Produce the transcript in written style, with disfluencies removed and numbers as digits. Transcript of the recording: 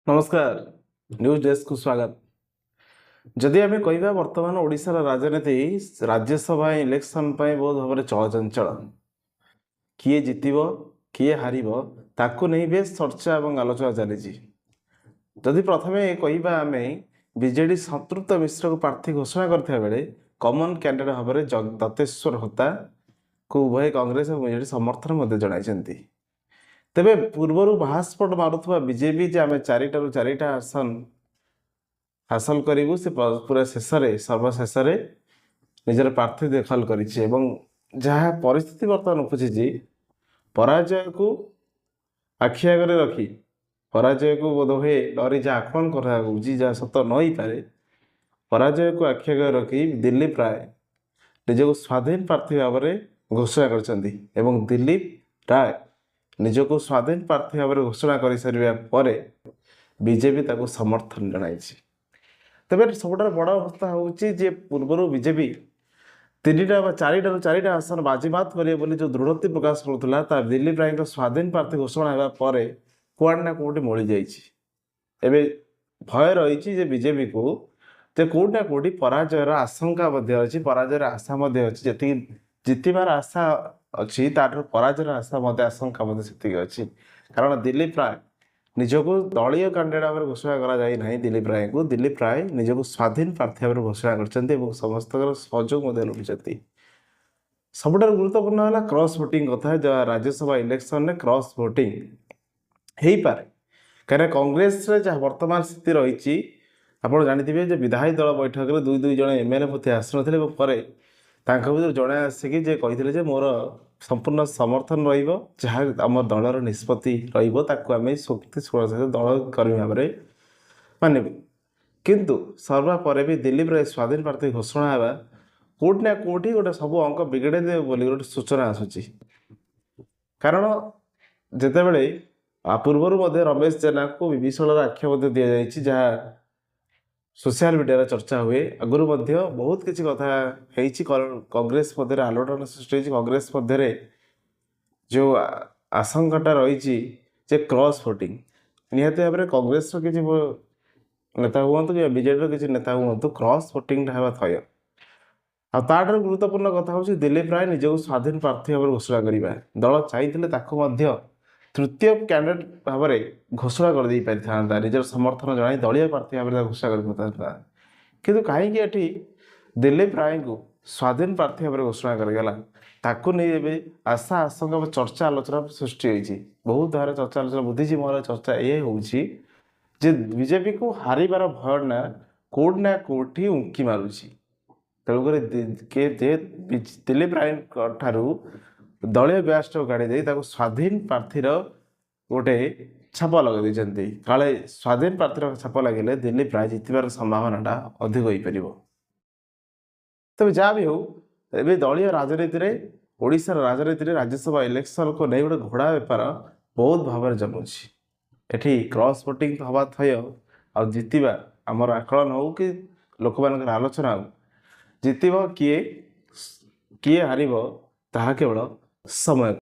नमस्कार news desk को स्वागत। जदि आम कह बर्तमान ओडिशार राजनीति राज्यसभा इलेक्शन बहुत भाव में चलचंचल किए जितब किए हार ताकू नहीं बेस चर्चा और आलोचना चली। जदि प्रथम कहवा आम बीजेडी संतृप्त मिश्र को प्रार्थी घोषणा करता बेले कमन कैंडिडेट भाव में दत्तेश्वर होता को उभय कांग्रेस और बीजेडी समर्थन जन तेबे पूर्वर बाहास्पट मारुवा बीजेपी जे आम चारिटा आसन हासिल करूँ से पूरा शेष सर्वशेष निजर प्रार्थी दाखल कर जहाँ परिस्थिति बर्तमान उपजी पराजय को आखि आगे रखी पराजय को बोध हुए डरी जहाँ आकलन कर जहाँ सत नई पारे पराजय को आखि आगे रखी दिलीप राय निजक स्वाधीन प्रार्थी भाव में घोषणा कर दिलीप राय निजक स्वाधीन प्रार्थी भाव में घोषणा कर सारे बीजेपी ताको समर्थन जनाई। तेज सब बड़ अवस्था हूँ पूर्वर बीजेपी चारिटा आसन बाजीमात करें जो दृढ़ोक्ति प्रकाश करुला दिलीप राय स्वाधीन प्रार्थी घोषणा होगापर कुआड़े ना कौटी मली जाए भय रही बीजेपी को कौटना कौटी पराजयर आशंका अच्छी पराजयर आशा अच्छी जी जितबार आशा अच्छी पराजयर आशा आशंका से अच्छी कारण दिलीप राय निजक दलीय कैंडिडेट भाव में घोषणा करा दिलीप राय को दिलीप राय निजक स्वाधीन प्रार्थी भाव में घोषणा कर समस्त सहयोग लुटी। सबुठ गुरुत्वपूर्ण है क्रॉस वोटिंग कथा जहाँ राज्यसभा इलेक्शन में क्रॉस वोटिंग हो पारे कहीं कांग्रेस जहाँ वर्तमान स्थिति रही आप जानते जो विधायी दल बैठक में दुई जन एमएलए आसन भर जड़े आसिकी कही मोर संपूर्ण समर्थन रहा दलर निष्पत्ति रही शक्तिशाली सहित दल कर्मी भाव में मानव किंतु सर्वापर भी दिलीप राय स्वाधीन प्रार्थी घोषणा है कौटना कौटी गोटे सब अंक बिगड़े दे बोली गोटे सूचना आसूची कारण जिते बड़े पूर्वर रमेश जेना को विभीषण आख्या दि जाए जहाँ सोशल मीडिया चर्चा हुए आगुरी बहुत किसी कथा कांग्रेस मध्य आलोड़न सृष्टि कांग्रेस मध्य जो आशंकाटा रही क्रॉस वोटिंग निहत भाव में कांग्रेस किसी नेता हूँ कि बीजेडी किसी नेता हूँ क्रॉस वोटिंग है थय आर गुरुत्वपूर्ण कथा हूँ दिलीप राय निजक स्वाधीन प्रार्थी भाव में घोषणा करवा दल चाहिए तृतीय कैंडिडेट भाव में घोषणा कर दे पारि निजर समर्थन जन दलीय प्रार्थी भाव में घोषणा कर किंतु कहीं दिलीप राय को स्वाधीन प्रार्थी भाव में घोषणा करगला ताकू नहीं आशा आशंका चर्चा आलोचना सृष्टि होती बहुत भाव चर्चा आलोचना बुद्धिजीवी चर्चा ये हूँ बीजेपी को हारिबार भय ना कौटना कौटी उंकी मारुची तेणुक दिलीप राय ठारू दलीय ब्यास्ट गाड़ी दे स्वाधीन प्रार्थीर गोटे छाप लगे काले स्वाधीन प्रार्थीर छाप लगे दिलीप राय जितबार संभावना अधिक हो पार। तब जहाँ भी हो ए दलीय राजनीति में ओडिशार राजनीति में राज्यसभा इलेक्शन को नहीं गोटे घोड़ा बेपार बहुत भाव में जमुची एठी क्रॉस वोटिंग हवा थय आ जितवा आमर आकलन हो कि लोक मान आलोचना हो जितब किए किए हार ताहा केवल समय।